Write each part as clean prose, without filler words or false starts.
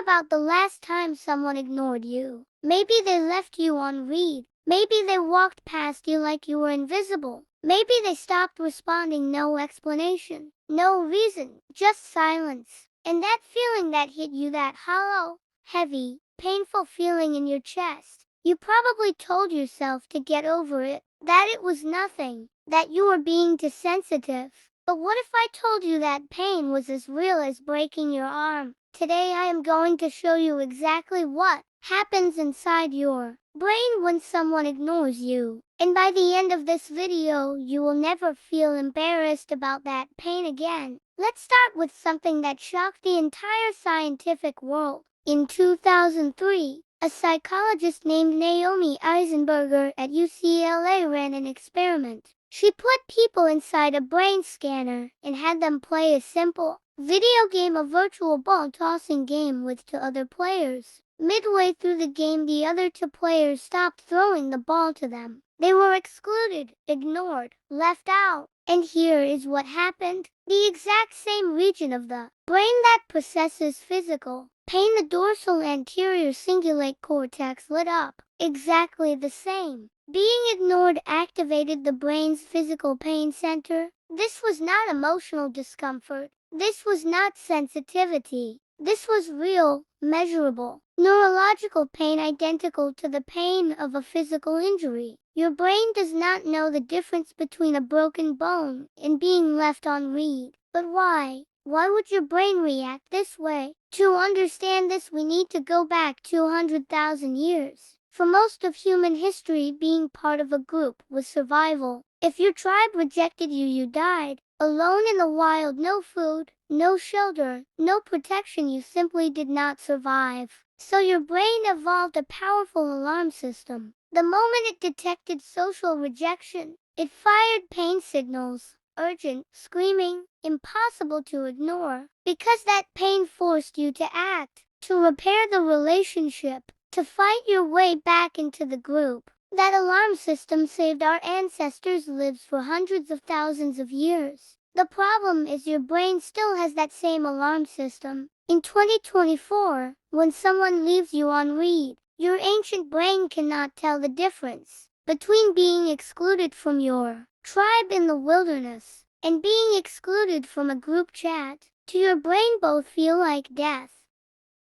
about the last time someone ignored you. Maybe they left you on read. Maybe they walked past you like you were invisible. Maybe they stopped responding, no explanation, no reason, just silence. And that feeling that hit you, that hollow, heavy, painful feeling in your chest, you probably told yourself to get over it, that it was nothing, that you were being too sensitive. But what if I told you that pain was as real as breaking your arm? Today I am going to show you exactly what happens inside your brain when someone ignores you. And by the end of this video, you will never feel embarrassed about that pain again. Let's start with something that shocked the entire scientific world. In 2003, a psychologist named Naomi Eisenberger at UCLA ran an experiment. She put people inside a brain scanner and had them play a simple video game, a virtual ball tossing game with two other players. Midway through the game, the other two players stopped throwing the ball to them. They were excluded, ignored, left out. And here is what happened. The exact same region of the brain that processes physical pain, the dorsal anterior cingulate cortex, lit up. Exactly the same. Being ignored activated the brain's physical pain center. This was not emotional discomfort. This was not sensitivity. This was real, measurable, neurological pain, identical to the pain of a physical injury. Your brain does not know the difference between a broken bone and being left on read. But why? Why would your brain react this way? To understand this, we need to go back 200,000 years. For most of human history, being part of a group was survival. If your tribe rejected you, you died. Alone in the wild, no food, no shelter, no protection, you simply did not survive. So your brain evolved a powerful alarm system. The moment it detected social rejection, it fired pain signals, urgent, screaming, impossible to ignore, because that pain forced you to act, to repair the relationship, to fight your way back into the group. That alarm system saved our ancestors' lives for hundreds of thousands of years. The problem is your brain still has that same alarm system. In 2024, when someone leaves you on read, your ancient brain cannot tell the difference between being excluded from your tribe in the wilderness and being excluded from a group chat. To your brain, both feel like death.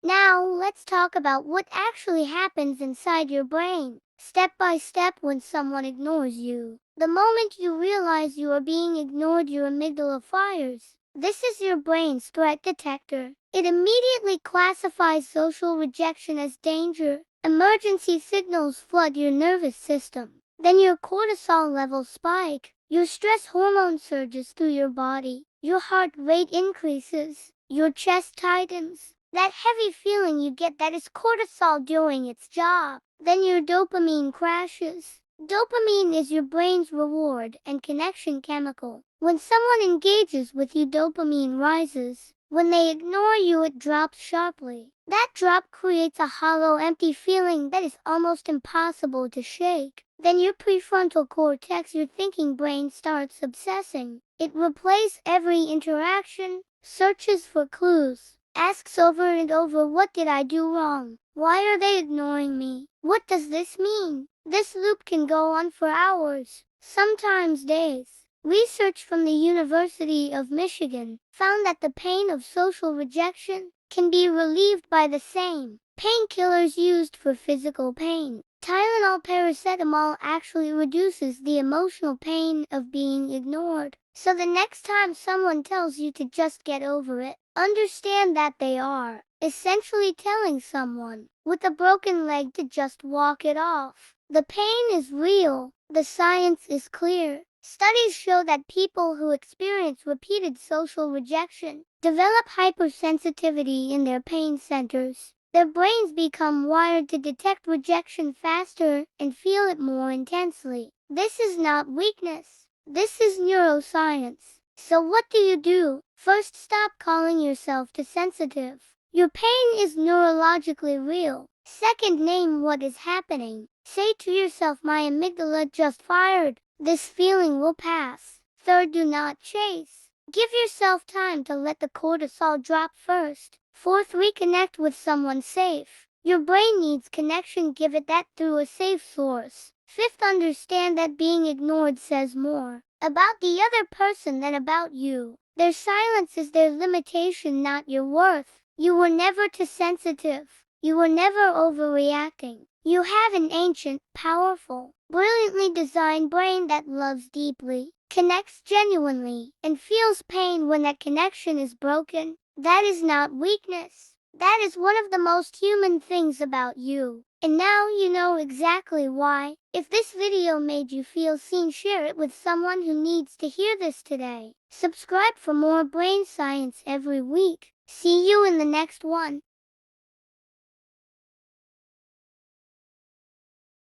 Now, let's talk about what actually happens inside your brain, step by step, when someone ignores you. The moment you realize you are being ignored, your amygdala fires. This is your brain's threat detector. It immediately classifies social rejection as danger. Emergency signals flood your nervous system. Then your cortisol levels spike. Your stress hormone surges through your body. Your heart rate increases. Your chest tightens. That heavy feeling you get, that is cortisol doing its job. Then your dopamine crashes. Dopamine is your brain's reward and connection chemical. When someone engages with you, dopamine rises. When they ignore you, it drops sharply. That drop creates a hollow, empty feeling that is almost impossible to shake. Then your prefrontal cortex, your thinking brain, starts obsessing. It replays every interaction, searches for clues, asks over and over, what did I do wrong? Why are they ignoring me? What does this mean? This loop can go on for hours, sometimes days. Research from the University of Michigan found that the pain of social rejection can be relieved by the same painkillers used for physical pain. Tylenol, paracetamol actually reduces the emotional pain of being ignored. So the next time someone tells you to just get over it, understand that they are essentially telling someone with a broken leg to just walk it off. The pain is real. The science is clear. Studies show that people who experience repeated social rejection develop hypersensitivity in their pain centers. Their brains become wired to detect rejection faster and feel it more intensely. This is not weakness. This is neuroscience. So what do you do? First, stop calling yourself too sensitive. Your pain is neurologically real. Second, name what is happening. Say to yourself, my amygdala just fired. This feeling will pass. Third, do not chase. Give yourself time to let the cortisol drop first. Fourth, reconnect with someone safe. Your brain needs connection, give it that through a safe source. Fifth, understand that being ignored says more about the other person than about you. Their silence is their limitation, not your worth. You were never too sensitive. You were never overreacting. You have an ancient, powerful, brilliantly designed brain that loves deeply, connects genuinely, and feels pain when that connection is broken. That is not weakness. That is one of the most human things about you. And now you know exactly why. If this video made you feel seen, share it with someone who needs to hear this today. Subscribe for more brain science every week. See you in the next one.